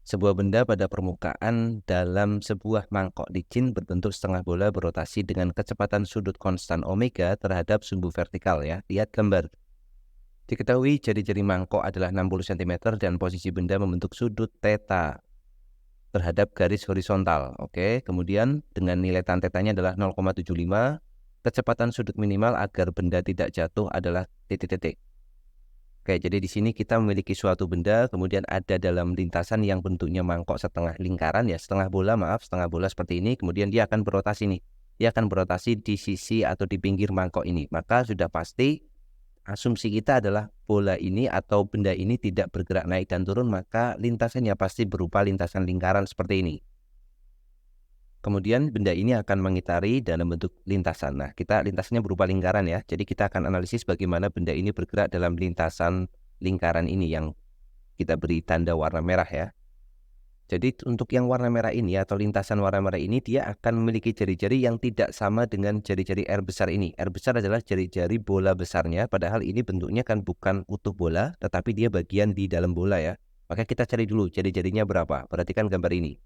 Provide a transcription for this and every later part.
Sebuah benda pada permukaan dalam sebuah mangkok licin berbentuk setengah bola berotasi dengan kecepatan sudut konstan omega terhadap sumbu vertikal ya. Lihat gambar. Diketahui jari-jari mangkok adalah 60 cm dan posisi benda membentuk sudut theta terhadap garis horizontal. Oke, kemudian dengan nilai tan tetanya adalah 0,75, kecepatan sudut minimal agar benda tidak jatuh adalah titik-titik. Oke, jadi di sini kita memiliki suatu benda, kemudian ada dalam lintasan yang bentuknya mangkok setengah lingkaran ya, setengah bola seperti ini, kemudian dia akan berotasi nih. Dia akan berotasi di sisi atau di pinggir mangkok ini. Maka sudah pasti asumsi kita adalah bola ini atau benda ini tidak bergerak naik dan turun, maka lintasannya pasti berupa lintasan lingkaran seperti ini. Kemudian benda ini akan mengitari dalam bentuk lintasan. Nah, lintasannya berupa lingkaran ya. Jadi kita akan analisis bagaimana benda ini bergerak dalam lintasan lingkaran ini yang kita beri tanda warna merah ya. Jadi untuk yang warna merah ini atau lintasan warna merah ini dia akan memiliki jari-jari yang tidak sama dengan jari-jari R besar ini. R besar adalah jari-jari bola besarnya, padahal ini bentuknya kan bukan utuh bola, tetapi dia bagian di dalam bola ya. Maka kita cari dulu jari-jarinya berapa. Perhatikan gambar ini.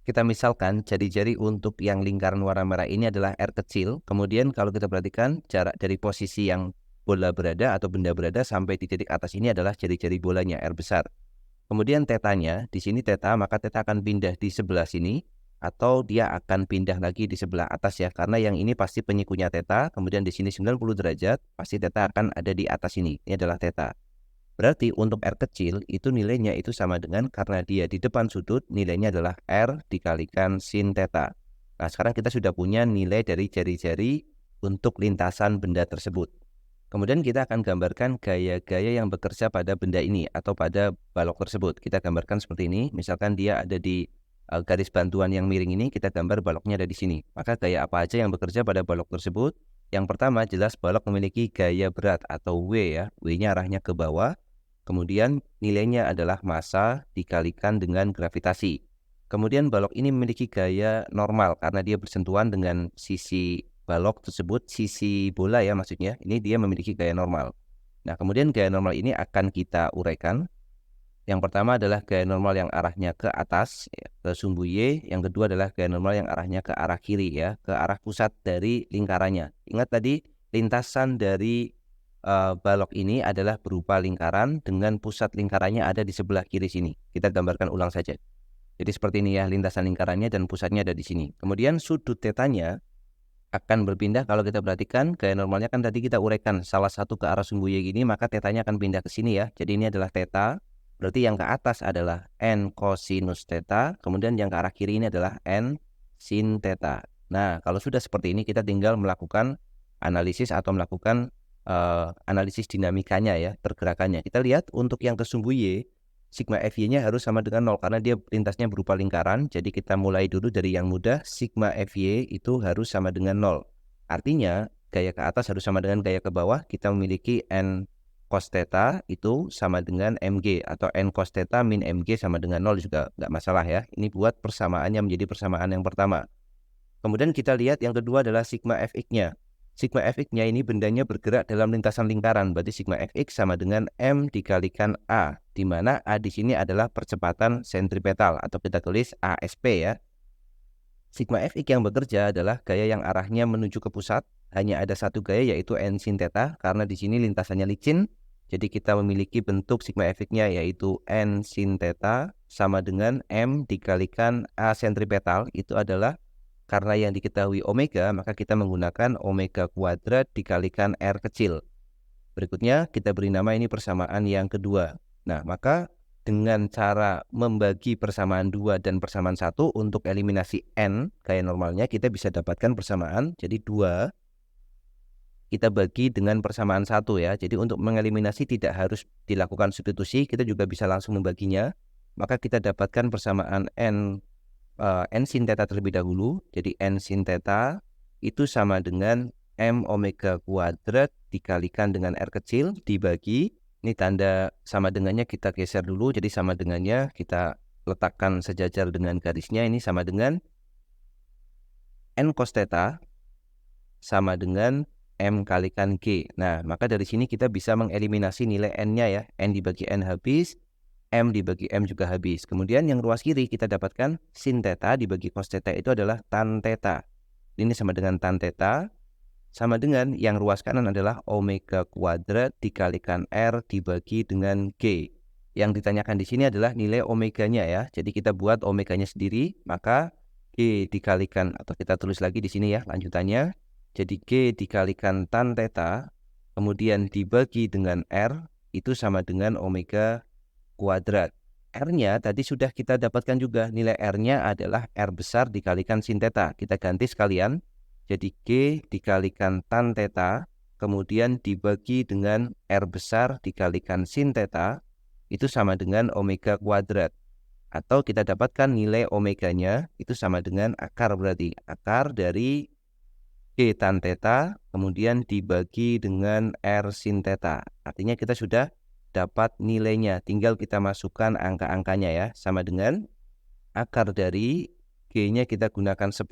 Kita misalkan jari-jari untuk yang lingkaran warna merah ini adalah R kecil. Kemudian kalau kita perhatikan jarak dari posisi yang bola berada atau benda berada sampai di titik atas ini adalah jari-jari bolanya R besar. Kemudian tetanya, di sini teta, maka teta akan pindah di sebelah sini atau dia akan pindah lagi di sebelah atas ya. Karena yang ini pasti penyikunya teta, kemudian di sini 90 derajat, pasti teta akan ada di atas ini. Ini adalah teta. Berarti untuk R kecil itu nilainya itu sama dengan karena dia di depan sudut, nilainya adalah R dikalikan sin teta. Nah, sekarang kita sudah punya nilai dari jari-jari untuk lintasan benda tersebut. Kemudian kita akan gambarkan gaya-gaya yang bekerja pada benda ini atau pada balok tersebut. Kita gambarkan seperti ini, misalkan dia ada di garis bantuan yang miring ini, kita gambar baloknya ada di sini. Maka gaya apa aja yang bekerja pada balok tersebut? Yang pertama jelas balok memiliki gaya berat atau W ya, W-nya arahnya ke bawah. Kemudian nilainya adalah massa dikalikan dengan gravitasi. Kemudian balok ini memiliki gaya normal karena dia bersentuhan dengan sisi balok tersebut, sisi bola ya maksudnya, ini dia memiliki gaya normal. Nah, kemudian gaya normal ini akan kita uraikan. Yang pertama adalah gaya normal yang arahnya ke atas, ya, ke sumbu Y. Yang kedua adalah gaya normal yang arahnya ke arah kiri ya, ke arah pusat dari lingkarannya. Ingat tadi, lintasan dari balok ini adalah berupa lingkaran dengan pusat lingkarannya ada di sebelah kiri sini. Kita gambarkan ulang saja. Jadi seperti ini ya, lintasan lingkarannya dan pusatnya ada di sini. Kemudian sudut tetanya akan berpindah kalau kita perhatikan gaya normalnya kan tadi kita uraikan salah satu ke arah sumbu Y gini, maka tetanya akan pindah ke sini ya. Jadi ini adalah teta, berarti yang ke atas adalah n cosinus teta, kemudian yang ke arah kiri ini adalah n sin teta. Nah, kalau sudah seperti ini kita tinggal melakukan analisis atau melakukan analisis dinamikanya ya, pergerakannya. Kita lihat untuk yang ke sumbu Y, sigma FY-nya harus sama dengan 0 karena dia lintasnya berupa lingkaran. Jadi kita mulai dulu dari yang mudah, sigma FY itu harus sama dengan 0. Artinya gaya ke atas harus sama dengan gaya ke bawah. Kita memiliki n cos theta itu sama dengan mg atau n cos theta min mg sama dengan 0 juga nggak masalah ya. Ini buat persamaannya menjadi persamaan yang pertama. Kemudian kita lihat yang kedua adalah sigma Fx-nya. Sigma Fx-nya ini bendanya bergerak dalam lintasan lingkaran, berarti sigma Fx sama dengan M dikalikan A, di mana A di sini adalah percepatan sentripetal atau kita tulis ASP ya. Sigma Fx yang bekerja adalah gaya yang arahnya menuju ke pusat, hanya ada satu gaya yaitu N sin theta, karena di sini lintasannya licin, jadi kita memiliki bentuk sigma Fx-nya yaitu N sin theta sama dengan M dikalikan A sentripetal, itu adalah karena yang diketahui omega, maka kita menggunakan omega kuadrat dikalikan R kecil. Berikutnya kita beri nama ini persamaan yang kedua. Nah, maka dengan cara membagi persamaan 2 dan persamaan 1 untuk eliminasi N, gaya normalnya kita bisa dapatkan persamaan. Jadi 2 kita bagi dengan persamaan 1 ya. Jadi untuk mengeliminasi tidak harus dilakukan substitusi, kita juga bisa langsung membaginya. Maka kita dapatkan persamaan N sin theta terlebih dahulu. Jadi N sin theta itu sama dengan M omega kuadrat dikalikan dengan R kecil dibagi, ini tanda sama dengannya kita geser dulu, jadi sama dengannya kita letakkan sejajar dengan garisnya, ini sama dengan N cos theta sama dengan M kalikan G. Nah, maka dari sini kita bisa mengeliminasi nilai N-nya ya. N dibagi N habis, M dibagi M juga habis. Kemudian yang ruas kiri kita dapatkan sin theta dibagi cos theta itu adalah tan theta. Ini sama dengan tan theta, sama dengan yang ruas kanan adalah omega kuadrat dikalikan R dibagi dengan G. Yang ditanyakan di sini adalah nilai omeganya ya. Jadi kita buat omeganya sendiri, maka G dikalikan, atau kita tulis lagi di sini ya lanjutannya. Jadi G dikalikan tan theta, kemudian dibagi dengan R, itu sama dengan omega kuadrat. R-nya tadi sudah kita dapatkan juga. Nilai R-nya adalah R besar dikalikan sin theta. Kita ganti sekalian. Jadi G dikalikan tan theta, kemudian dibagi dengan R besar dikalikan sin theta, itu sama dengan omega kuadrat. Atau kita dapatkan nilai omeganya, itu sama dengan akar, berarti akar dari G tan theta, kemudian dibagi dengan R sin theta. Artinya kita sudah dapat nilainya, tinggal kita masukkan angka-angkanya ya, sama dengan akar dari G-nya kita gunakan 10,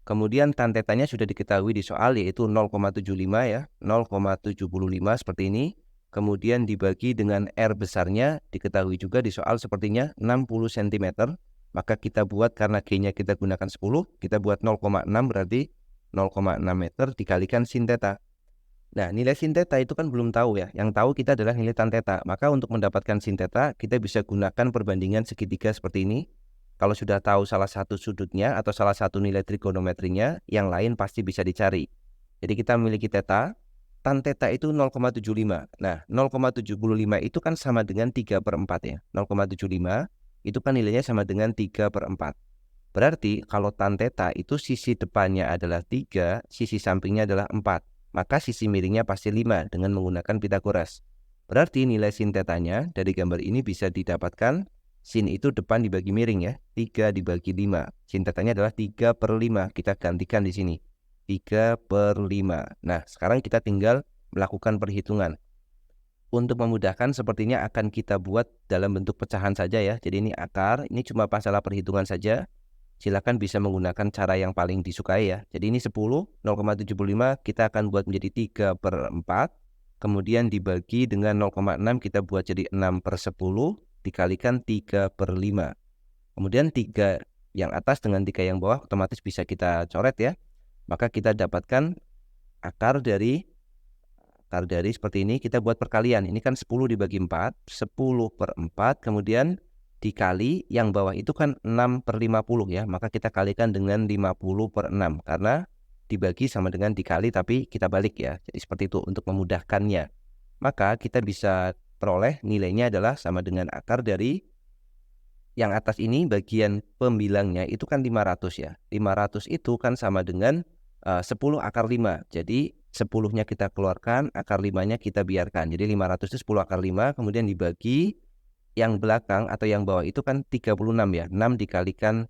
kemudian tan theta-nya sudah diketahui di soal yaitu 0,75 ya, 0,75 seperti ini, kemudian dibagi dengan R besarnya diketahui juga di soal sepertinya 60 cm, maka kita buat karena G-nya kita gunakan 10, kita buat 0,6 berarti 0,6 meter dikalikan sin theta. Nah, nilai sin theta itu kan belum tahu ya. Yang tahu kita adalah nilai tan theta. Maka untuk mendapatkan sin theta, kita bisa gunakan perbandingan segitiga seperti ini. Kalau sudah tahu salah satu sudutnya atau salah satu nilai trigonometrinya, yang lain pasti bisa dicari. Jadi kita memiliki theta, tan theta itu 0,75. Nah, 0,75 itu kan sama dengan 3/4 ya. 0,75 itu kan nilainya sama dengan 3/4. Berarti kalau tan theta itu sisi depannya adalah 3, sisi sampingnya adalah 4. Maka sisi miringnya pasti 5 dengan menggunakan Pythagoras. Berarti nilai sin theta-nya dari gambar ini bisa didapatkan, sin itu depan dibagi miring ya, 3 dibagi 5. Sin theta-nya adalah 3/5, kita gantikan di sini, 3/5. Nah, sekarang kita tinggal melakukan perhitungan. Untuk memudahkan sepertinya akan kita buat dalam bentuk pecahan saja ya. Jadi ini akar, ini cuma masalah perhitungan saja. Silakan bisa menggunakan cara yang paling disukai ya. Jadi ini 10, 0,75 kita akan buat menjadi 3/4. Kemudian dibagi dengan 0,6 kita buat jadi 6/10 dikalikan 3/5. Kemudian 3 yang atas dengan 3 yang bawah otomatis bisa kita coret ya. Maka kita dapatkan akar dari seperti ini, kita buat perkalian. Ini kan 10 dibagi 4, 10/4, kemudian dikali yang bawah itu kan 6/50 ya, maka kita kalikan dengan 50/6 karena dibagi sama dengan dikali tapi kita balik ya. Jadi seperti itu untuk memudahkannya. Maka kita bisa peroleh nilainya adalah sama dengan akar dari yang atas ini, bagian pembilangnya itu kan 500 ya. 500 itu kan sama dengan 10 akar 5. Jadi 10-nya kita keluarkan, akar 5-nya kita biarkan. Jadi 500 itu 10 akar 5, kemudian dibagi yang belakang atau yang bawah itu kan 36 ya. 6 dikalikan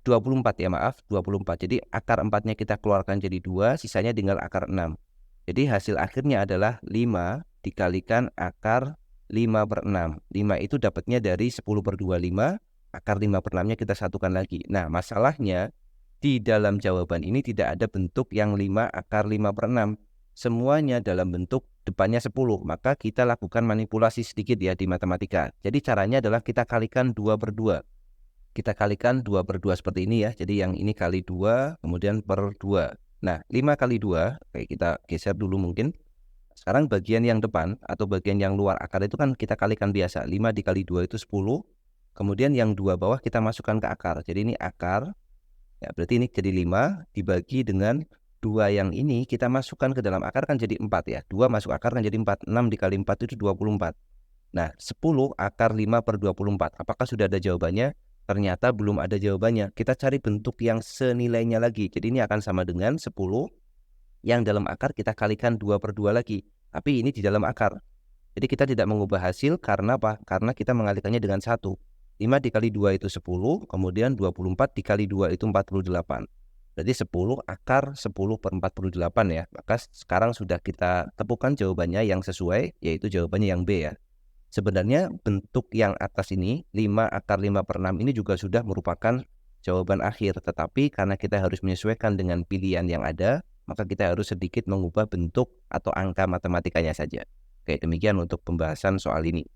24 ya, maaf, 24. Jadi akar 4-nya kita keluarkan jadi 2, sisanya tinggal akar 6. Jadi hasil akhirnya adalah 5 dikalikan akar 5/6. 5 itu dapatnya dari 10/25, akar 5/6-nya kita satukan lagi. Nah, masalahnya di dalam jawaban ini tidak ada bentuk yang 5 akar 5/6. Semuanya dalam bentuk depannya 10, maka kita lakukan manipulasi sedikit ya di matematika. Jadi caranya adalah kita kalikan 2/2. Kita kalikan 2/2 seperti ini ya. Jadi yang ini kali 2, kemudian per 2. Nah, 5 kali 2, kayak kita geser dulu mungkin. Sekarang bagian yang depan atau bagian yang luar akar itu kan kita kalikan biasa. 5 dikali 2 itu 10. Kemudian yang 2 bawah kita masukkan ke akar. Jadi ini akar. Ya, berarti ini jadi 5 dibagi dengan 2 yang ini kita masukkan ke dalam akar kan jadi 4 ya. 2 masuk akar kan jadi 4. 6 dikali 4 itu 24. Nah, 10 akar 5/24. Apakah sudah ada jawabannya? Ternyata belum ada jawabannya. Kita cari bentuk yang senilainya lagi. Jadi ini akan sama dengan 10 yang dalam akar kita kalikan 2/2 lagi. Tapi ini di dalam akar. Jadi kita tidak mengubah hasil karena apa? Karena kita mengalihkannya dengan 1. 5 dikali 2 itu 10, kemudian 24 dikali 2 itu 48. Berarti 10 akar 10/48 ya. Maka sekarang sudah kita temukan jawabannya yang sesuai, yaitu jawabannya yang B ya. Sebenarnya bentuk yang atas ini, 5 akar 5/6 ini juga sudah merupakan jawaban akhir. Tetapi karena kita harus menyesuaikan dengan pilihan yang ada, maka kita harus sedikit mengubah bentuk atau angka matematikanya saja. Oke, demikian untuk pembahasan soal ini.